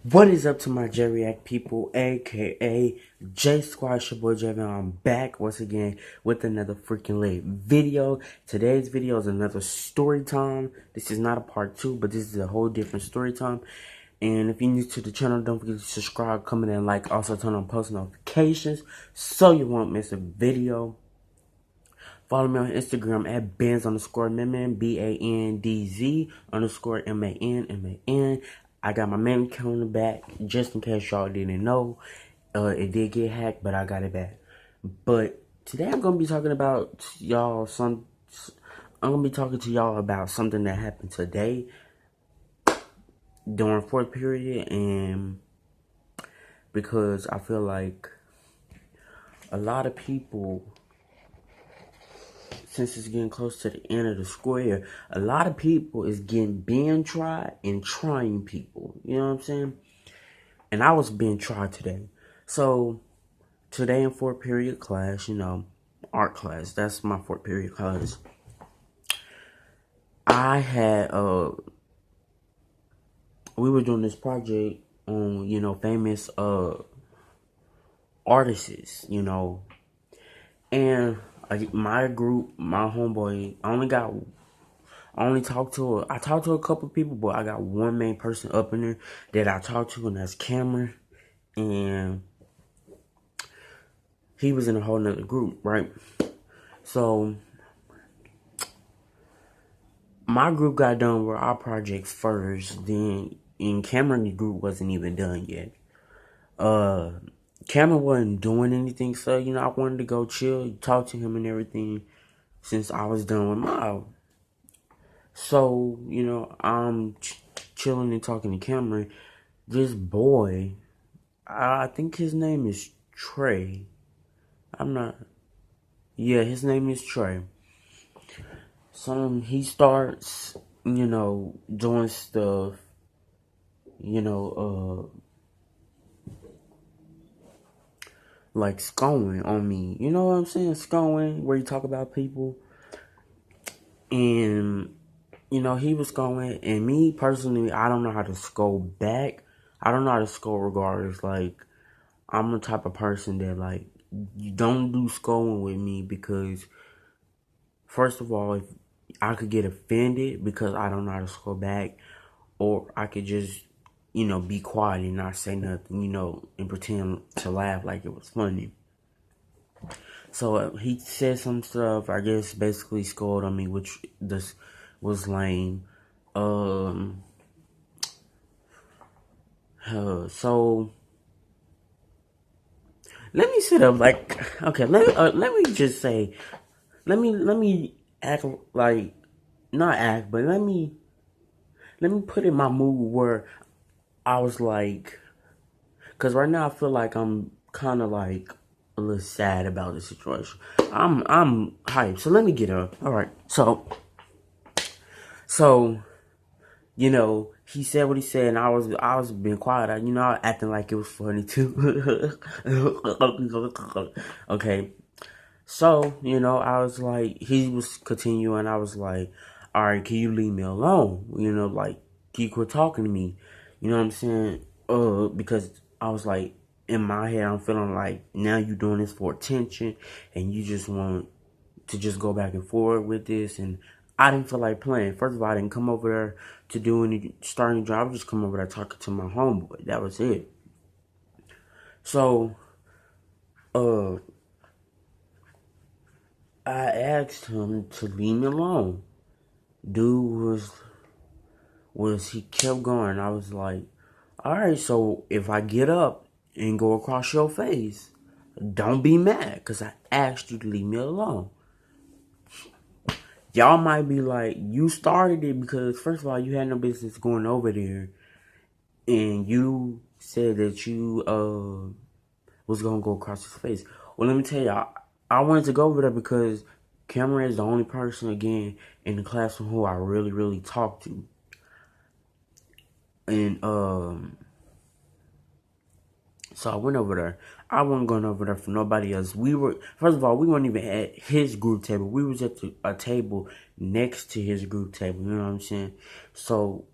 What is up to my Jeriac people, aka J Squad, it's your boy Javin. I'm back once again with another freaking late video. Today's video is another story time. This is not a part 2, but this is a whole different story time. And if you're new to the channel, don't forget to subscribe, comment, and like. Also turn on post notifications so you won't miss a video. Follow me on Instagram at Benz_Man, BANDZ_MAN. I got my main account in the back, just in case y'all didn't know. It did get hacked, but I got it back. But today I'm gonna be talking about y'all I'm gonna be talking to y'all about something that happened today during fourth period, and because I feel like a lot of people, since it's getting close to the end of the school year, a lot of people is being tried and trying people. You know what I'm saying? And I was being tried today. So today in fourth period class, art class. That's my fourth period class. I had we were doing this project on famous artists, and my group, my homeboy, I talked to a couple people, but I got one main person up in there that I talked to, and that's Cameron. And he was in a whole nother group, right? So my group got done with our projects first, then and Cameron's group wasn't even done yet. Cameron wasn't doing anything, so I wanted to go chill, talk to him and everything since I was done with mine. So, I'm chilling and talking to Cameron. This boy, I think his name is Trey. Yeah, his name is Trey. So he starts, doing stuff, like scoring on me. You know what I'm saying? Scoring, where you talk about people. And, he was going, and me personally, I don't know how to scold back. I don't know how to scold regardless. Like, I'm the type of person that, like, you don't do scolding with me because, first of all, if I could get offended because I don't know how to scold back, or I could just, be quiet and not say nothing, and pretend to laugh like it was funny. So he said some stuff, I guess, basically scolded on me, which this was lame. So let me sit up like, okay, let me just say, let me act like, not act, but let me put in my mood where I was like, because right now I feel like I'm kind of like a little sad about the situation. I'm hyped, so let me get up. All right, so he said what he said, and I was being quiet. Acting like it was funny too. Okay, so I was like, he was continuing. I was like, all right, can you leave me alone? Like, can you quit talking to me? You know what I'm saying? Because I was like, in my head, I'm feeling like now you doing this for attention, and you just want to just go back and forth with this, and I didn't feel like playing. First of all, I didn't come over there to do any starting job. I just come over there talking to my homeboy. That was it. So, I asked him to leave me alone. Dude he kept going. I was like, all right, so if I get up and go across your face, don't be mad, because I asked you to leave me alone. Y'all might be like, you started it because, first of all, you had no business going over there. And you said that you was going to go across his face. Well, let me tell you, I wanted to go over there because Cameron is the only person, again, in the classroom who I really, really talk to. And, so I went over there. I wasn't going over there for nobody else. First of all, we weren't even at his group table. We was at a table next to his group table. You know what I'm saying? So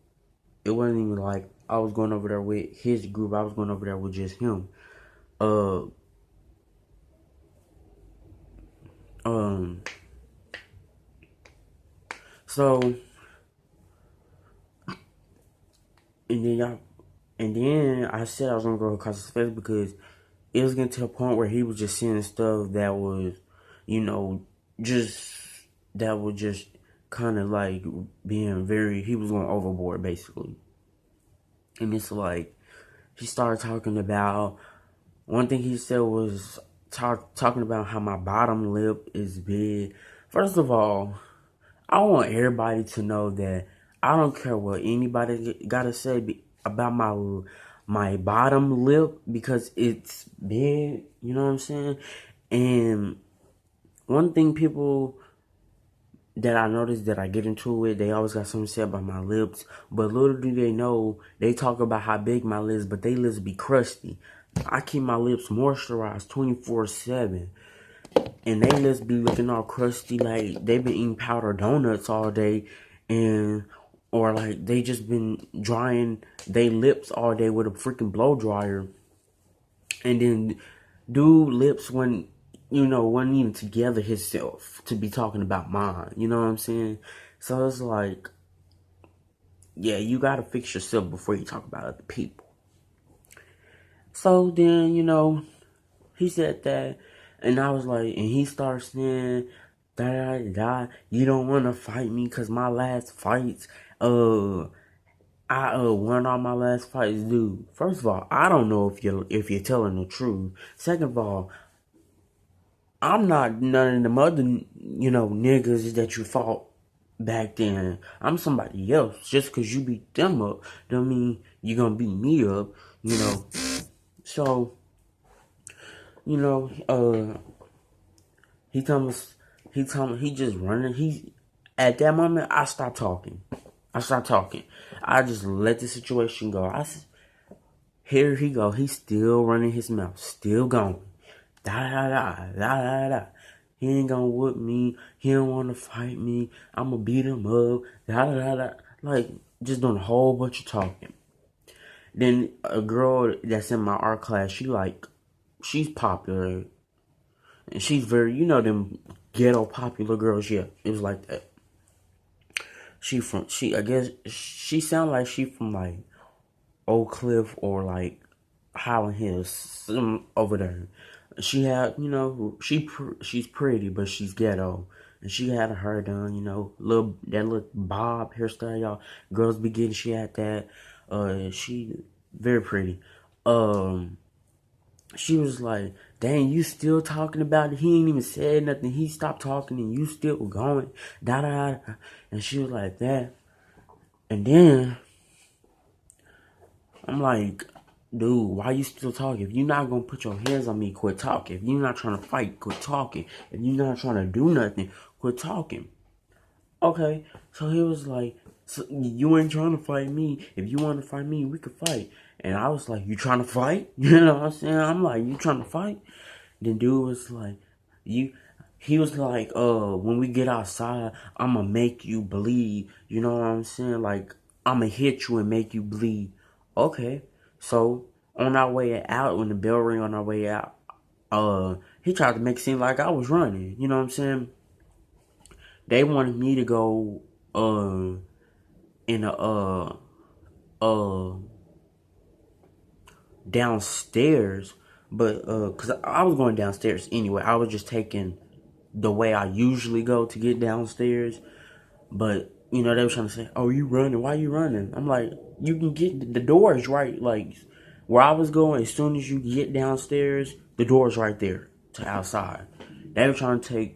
it wasn't even like I was going over there with his group. I was going over there with just him. Uh, um. So and then y'all, and then I said I was gonna go across his face because it was getting to a point where he was just saying stuff that was, you know, just that was just kind of like being very. He was going overboard basically, and it's like he started talking about. One thing he said was talking about how my bottom lip is big. First of all, I want everybody to know that I don't care what anybody gotta say about my bottom lip because it's big. You know what I'm saying? And one thing people that I noticed that I get into it, they always got something to say about my lips. But little do they know, they talk about how big my lips, but they lips be crusty. I keep my lips moisturized 24/7. And they lips be looking all crusty, like they been eating powdered donuts all day, and or like they just been drying their lips all day with a freaking blow dryer, and then dude lips when wasn't even together himself to be talking about mine. You know what I'm saying? So it's like, yeah, you gotta fix yourself before you talk about other people. So then he said that, and I was like, and he starts saying, da da da, you don't want to fight me because my last fights, I won all my last fights, dude. First of all, I don't know if you're telling the truth. Second of all, I'm not none of them other niggas that you fought back then. I'm somebody else. Just because you beat them up, don't mean you're gonna beat me up. So you know, he told me he just running. At that moment I stopped talking. I just let the situation go. Here he go. He's still running his mouth, still going. Da da da da da da. He ain't gonna whoop me. He don't want to fight me. I'ma beat him up. Da da da da. Like just doing a whole bunch of talking. Then a girl that's in my art class, she's popular. And she's very, them ghetto popular girls. Yeah, it was like that. I guess she sound like she from like Oak Cliff or like Highland Hills, some over there. She had, she's pretty, but she's ghetto. And she had her hair done, that little bob hairstyle, y'all. Girls be getting, she had that. She very pretty. She was like, dang, you still talking about it? He ain't even said nothing. He stopped talking and you still going. Da da da. And she was like that. And then I'm like, dude, why you still talking? If you're not gonna put your hands on me, quit talking. If you're not trying to fight, quit talking. If you're not trying to do nothing, quit talking. Okay, so he was like, so you ain't trying to fight me. If you want to fight me, we could fight. And I was like, you trying to fight? You know what I'm saying? I'm like, you trying to fight? Then dude was like, he was like, when we get outside, I'ma make you bleed. You know what I'm saying? Like, I'ma hit you and make you bleed. Okay. So, on our way out, when the bell rang on our way out, he tried to make it seem like I was running. You know what I'm saying? They wanted me to go, in a, downstairs, but cause I was going downstairs anyway. I was just taking the way I usually go to get downstairs, but they were trying to say, "Oh, you running? Why you running?" I'm like, "You can get the doors right, like where I was going. As soon as you get downstairs, the door's right there to outside." They were trying to take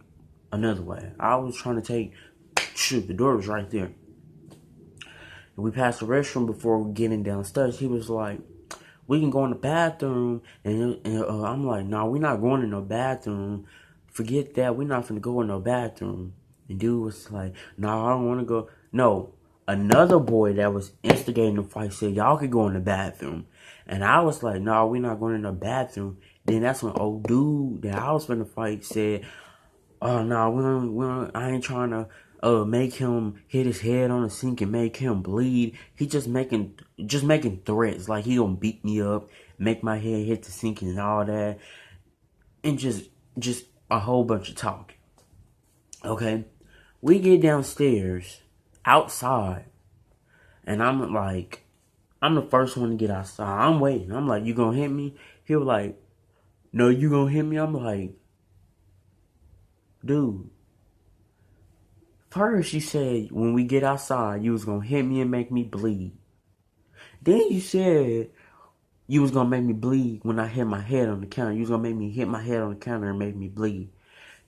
another way. I was trying to take, shoot, the door was right there. We passed the restroom before getting downstairs. He was like, we can go in the bathroom. And I'm like, no, we're not going in no bathroom. Forget that. We're not finna go in no bathroom. And dude was like, no, I don't want to go. No, another boy that was instigating the fight said, y'all could go in the bathroom. And I was like, no, we're not going in the bathroom. Then that's when old dude that I was finna fight said, oh, no, I ain't trying to make him hit his head on the sink and make him bleed. He just making threats like he gonna beat me up, make my head hit the sink and all that, and just a whole bunch of talking. Okay, we get downstairs, outside, and I'm like, I'm the first one to get outside. I'm waiting. I'm like, you gonna hit me? He was like, no, you gonna hit me? I'm like, dude. First, you said when we get outside, you was gonna hit me and make me bleed. Then you said you was gonna make me bleed when I hit my head on the counter. You was gonna make me hit my head on the counter and make me bleed.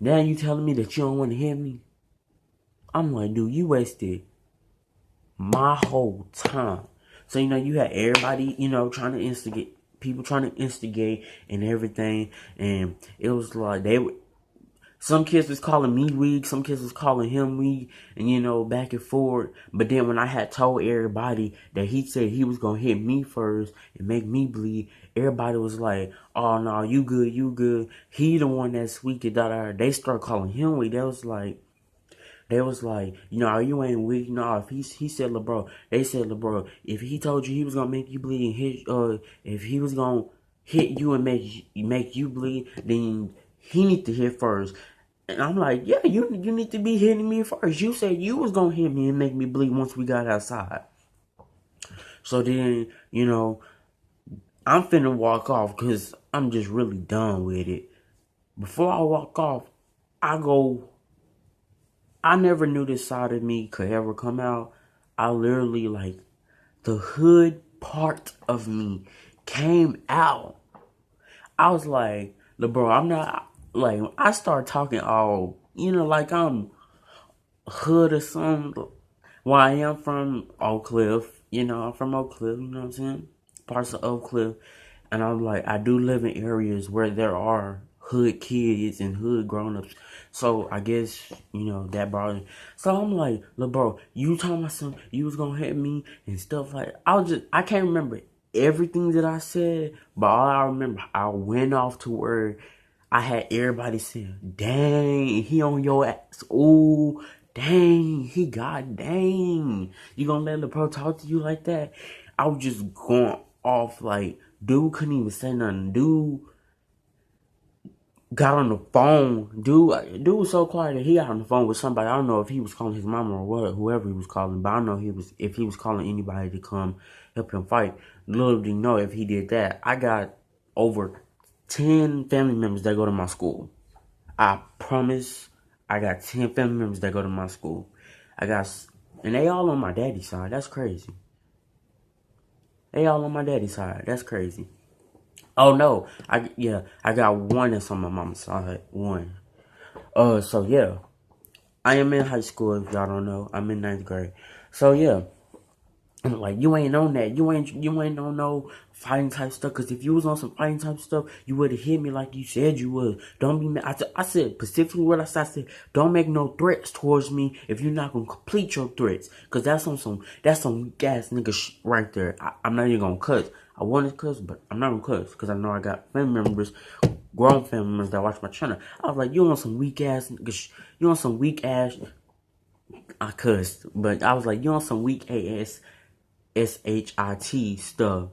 Now you telling me that you don't want to hit me? I'm like, dude, you wasted my whole time. So, you had everybody, trying to instigate, people trying to instigate and everything. And it was like, some kids was calling me weak, some kids was calling him weak, and back and forth. But then when I had told everybody that he said he was gonna hit me first and make me bleed, everybody was like, oh no, you good, you good. He the one that's weak and da. They started calling him weak. They was like, you ain't weak. No, if he said, LeBron, they said, LeBron, if he told you he was gonna make you bleed and if he was gonna hit you and make you bleed, then he need to hit first. And I'm like, yeah, you need to be hitting me first. You said you was gonna hit me and make me bleed once we got outside. So then, I'm finna walk off because I'm just really done with it. Before I walk off, I never knew this side of me could ever come out. I literally, like, the hood part of me came out. I was like, bro, I'm not, like, I start talking all, like I'm hood or something. Well, I am from Oak Cliff, I'm from Oak Cliff, you know what I'm saying? Parts of Oak Cliff. And I'm like, I do live in areas where there are hood kids and hood grown-ups. So I guess, that brought it. So I'm like, look, bro, you told my son you was gonna hit me and stuff like I can't remember everything that I said, but all I remember, I went off to where I had everybody saying, dang, he on your ass. Ooh, dang, dang. You gonna let LeBron talk to you like that? I was just going off like, dude couldn't even say nothing. Dude got on the phone. Dude was so quiet that he got on the phone with somebody. I don't know if he was calling his mama or what, whoever he was calling, but I know if he was calling anybody to come help him fight. Little did he know if he did that, I got over 10 family members that go to my school. I promise I got 10 family members that go to my school. And they all on my daddy's side. That's crazy. They all on my daddy's side. That's crazy. Oh no, I got one that's on my mama's side. One. So yeah, I am in high school. If y'all don't know, I'm in 9th grade. So yeah, I'm like, you ain't on that. You ain't on no fighting type stuff. Cause if you was on some fighting type stuff, you would have hit me like you said you would. Don't be mad. I said specifically what I said. Don't make no threats towards me if you're not gonna complete your threats. Cause that's some weak ass nigga right there. I'm not even gonna cuss. I want to cuss, but I'm not gonna cuss. Cause I know I got family members, grown family members that watch my channel. I was like, you want some weak ass nigga? You want some weak ass? I cussed, but I was like, you want some weak ass? SHIT stuff.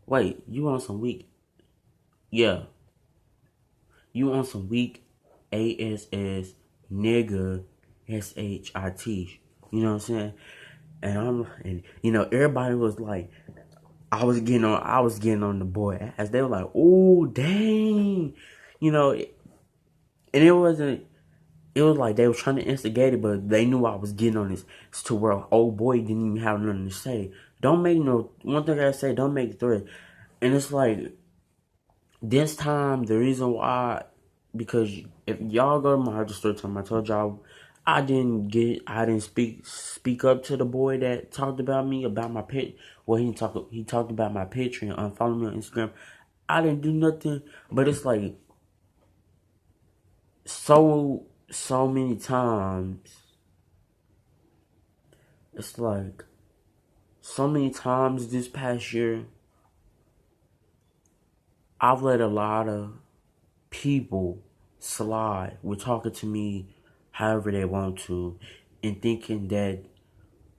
Wait, you on some weak? Yeah, you on some weak ASS nigga SHIT. You know what I'm saying? And everybody was like, I was getting on the boy ass. They were like, oh dang, and it wasn't. It was like they were trying to instigate it, but they knew I was getting on this to where old boy didn't even have nothing to say. One thing I say, don't make threats. And it's like, this time, the reason why, because if y'all go to my register time, I told y'all, I didn't speak up to the boy that talked about me, about my pit. Well, he talked about my picture and unfollowed me on Instagram. I didn't do nothing, but it's like, so many times, it's like, so many times this past year, I've let a lot of people slide with talking to me however they want to. and thinking that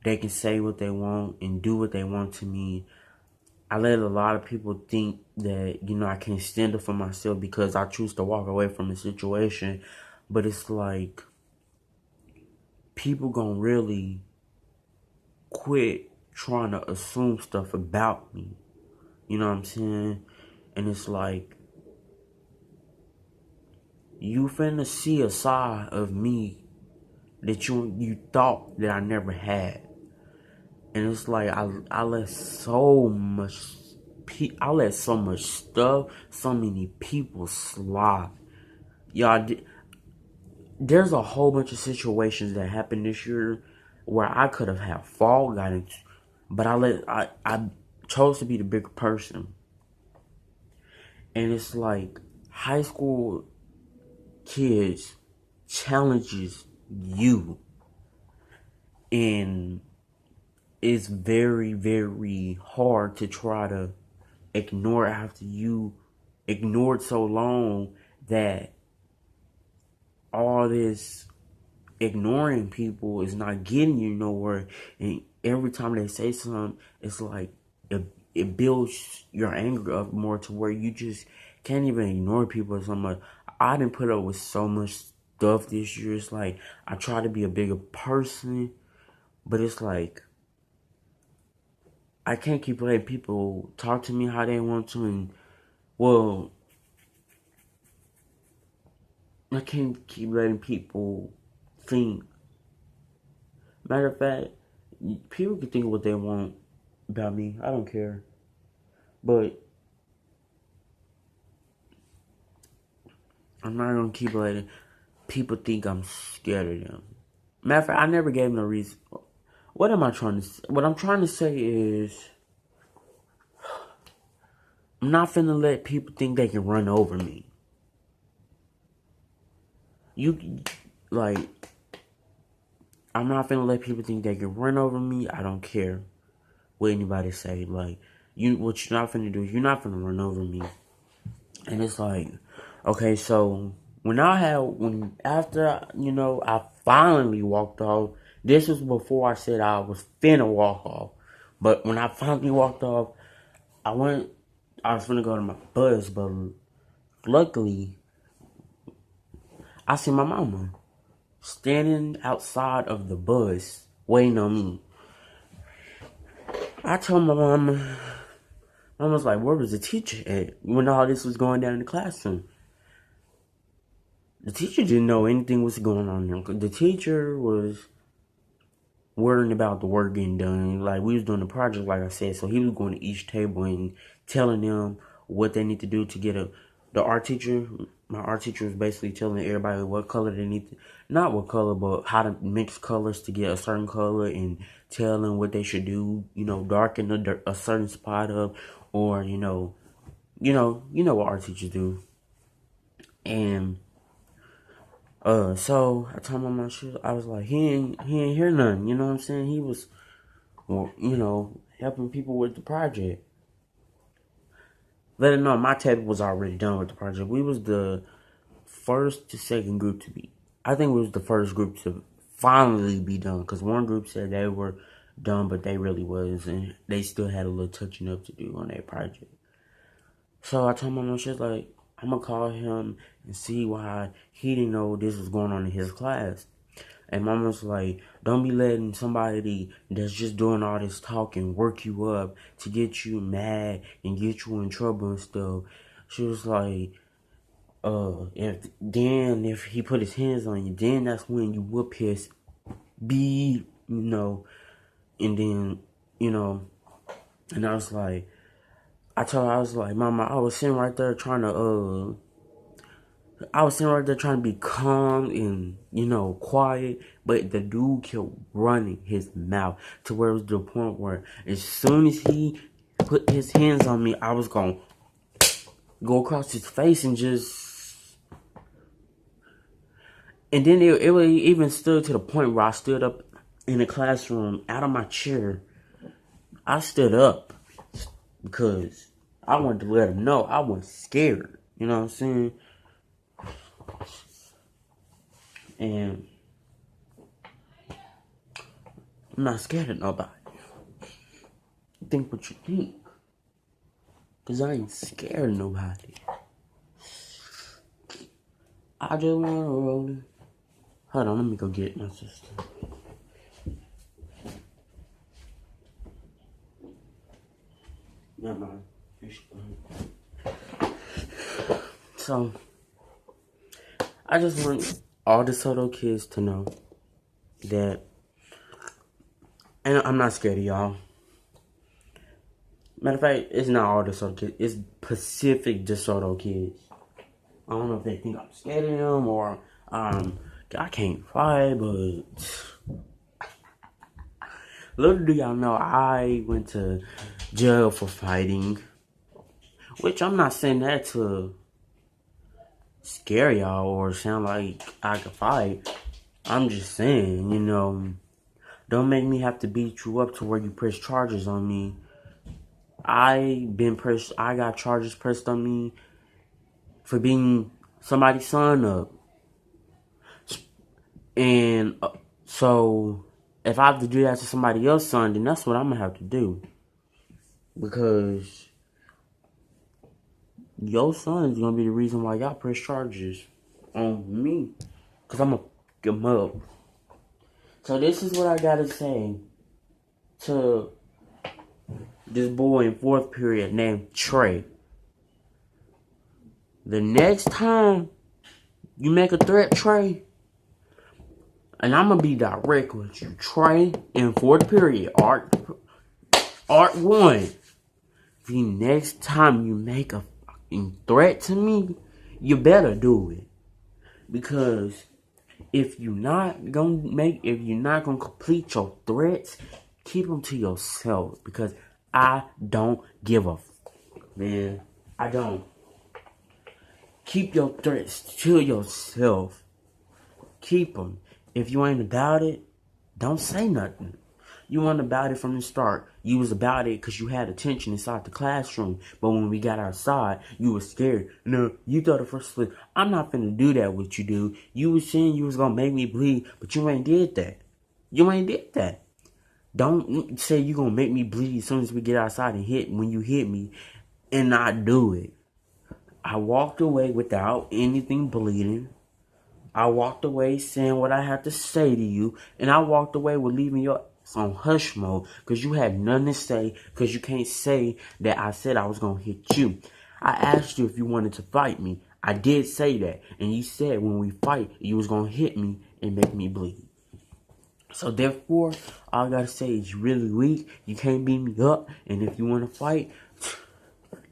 they can say what they want and do what they want to me. I let a lot of people think that, I can't stand up for myself because I choose to walk away from the situation. But it's like, people gonna really quit trying to assume stuff about me. You know what I'm saying? And it's like, you finna see a side of me that you thought that I never had. And it's like, I let so much stuff, so many people slide. Y'all, there's a whole bunch of situations that happened this year where I could have had fall guidance, but I chose to be the bigger person. And it's like, high school kids challenges you, and it's very, very hard to try to ignore after you ignored so long that all this ignoring people is not getting you nowhere. And every time they say something, it's like it builds your anger up more to where you just can't even ignore people so much. I didn't put up with so much stuff this year. It's like, I try to be a bigger person, but it's like, I can't keep letting people talk to me how they want to, and, well, I can't keep letting people think. Matter of fact, people can think what they want about me. I don't care. But I'm not gonna keep letting people think I'm scared of them. Matter of fact, I never gave them a reason. What am I trying to say? What I'm trying to say is, I'm not finna let people think they can run over me. I'm not finna let people think they can run over me. I don't care what anybody say. Like, what you're not finna do, you're not finna run over me. And it's like, okay, so after I finally walked off. This was before I said I was finna walk off. But when I finally walked off, I was finna go to my bus, but luckily, I see my mama standing outside of the bus waiting on me. I told my mama, was like, where was the teacher at when all this was going down in the classroom? The teacher didn't know anything was going on there. The teacher was worrying about the work getting done. Like, we was doing the project, like I said, so he was going to each table and telling them what they need to do to get my art teacher was basically telling everybody what color they need to, not what color, but how to mix colors to get a certain color, and tell them what they should do, darken a certain spot up, or, what art teachers do. And so I told my mom, I was like, he ain't hear nothing, you know what I'm saying? He was, helping people with the project. Let him know my table was already done with the project. We was the first to second group to be. I think we was the first group to finally be done, because one group said they were done, but they really was, and they still had a little touching up to do on their project. So I told my mom, she's like, I'm gonna call him and see why he didn't know this was going on in his class. And mama's like, don't be letting somebody that's just doing all this talking work you up to get you mad and get you in trouble and stuff. She was like, if he put his hands on you, then that's when you whoop his and then, and I was like, I was like, Mama, I was sitting right there trying to be calm and, quiet, but the dude kept running his mouth to where it was the point where as soon as he put his hands on me, I was going to go across his face and just... And then it even stood to the point where I stood up in the classroom out of my chair. I stood up because I wanted to let him know I wasn't scared. You know what I'm saying? And I'm not scared of nobody. Think what you think. Cause I ain't scared of nobody. I just wanna roll it. Hold on, let me go get my sister. Never mind. So, I just want all the Soto kids to know that, and I'm not scared of y'all. Matter of fact, it's not all DeSoto kids. It's Pacific DeSoto kids. I don't know if they think I'm scared of them or I can't fight, but little do y'all know I went to jail for fighting. Which I'm not saying that to scare y'all or sound like I could fight. I'm just saying, don't make me have to beat you up to where you press charges on me. I got charges pressed on me for being somebody's son up. And so if I have to do that to somebody else's son, then that's what I'm going to have to do. Because your son is going to be the reason why y'all press charges on me. Because I'm going to pick him up. So this is what I got to say to this boy in 4th period named Trey. The next time you make a threat, Trey, and I'm going to be direct with you, Trey, in 4th period, Art 1. The next time you make a fucking threat to me, you better do it. Because if you're not gonna complete your threats, keep them to yourself. Because I don't give a fuck, man. I don't. Keep your threats to yourself. Keep them. If you ain't about it, don't say nothing. You weren't about it from the start. You was about it because you had attention inside the classroom. But when we got outside, you was scared. No, you thought it first slip. I'm not finna do that with you, dude. You was saying you was gonna make me bleed, but you ain't did that. You ain't did that. Don't say you gonna make me bleed as soon as we get outside and hit when you hit me and not do it. I walked away without anything bleeding. I walked away saying what I had to say to you, and I walked away with leaving your ass on hush mode because you had nothing to say because you can't say that I said I was going to hit you. I asked you if you wanted to fight me. I did say that, and you said when we fight, you was going to hit me and make me bleed. So therefore, all I got to say is you're really weak, you can't beat me up, and if you want to fight,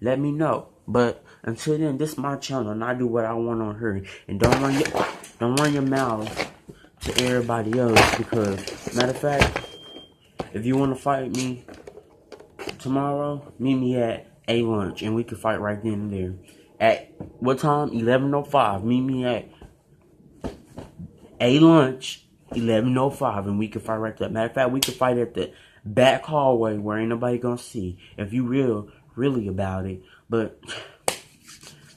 let me know. But until then, this is my channel, and I do what I want on her. And don't run your mouth to everybody else, because matter of fact, if you want to fight me tomorrow, meet me at A lunch, and we can fight right then and there. At what time? 11:05. Meet me at A lunch, 11:05, and we can fight right there. Matter of fact, we can fight at the back hallway where ain't nobody gonna see. If you really about it. But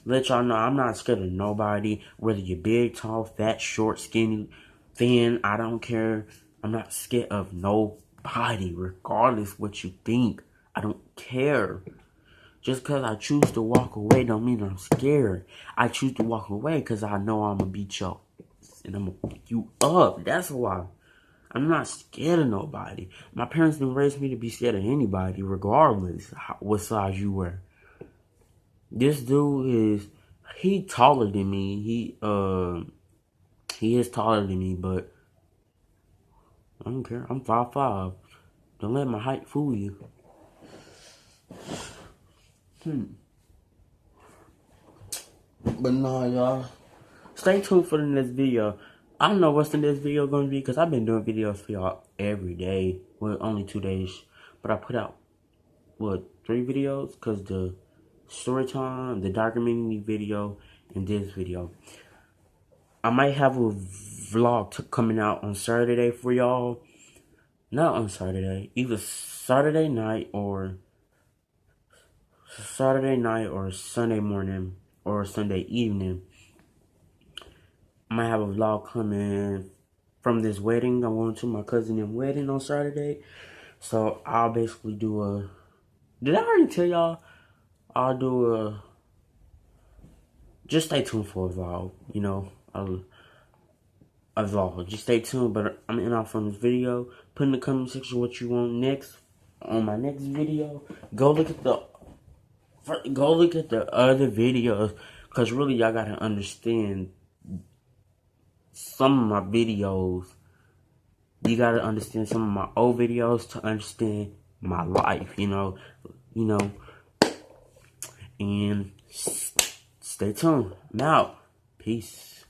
let y'all know, I'm not scared of nobody. Whether you're big, tall, fat, short, skinny, thin, I don't care. I'm not scared of nobody, regardless what you think. I don't care. Just because I choose to walk away don't mean I'm scared. I choose to walk away because I know I'm going to beat you and I'm going to pick you up. That's why. I'm not scared of nobody. My parents didn't raise me to be scared of anybody, regardless what size you were. This dude he taller than me. He is taller than me, but I don't care. I'm 5'5". Don't let my height fool you. But nah, y'all. Stay tuned for the next video. I don't know what's the next video going to be because I've been doing videos for y'all every day. Well, only 2 days. But I put out, 3 videos? Because the story time, the documentary video, and this video. I might have a vlog coming out on Saturday for y'all. Not on Saturday. Either Saturday night or Sunday morning or Sunday evening. I might have a vlog coming from this wedding. I'm going to my cousin's wedding on Saturday. So I'll basically do a... Did I already tell y'all? I'll do a... Just stay tuned for a vlog, you know, a vlog. Just stay tuned, but I'm in off on this video. Put in the comment section what you want next on my next video. Go look at the other videos, because really y'all gotta understand some of my videos. You gotta understand some of my old videos to understand my life, you know, and stay tuned. I'm out. Peace.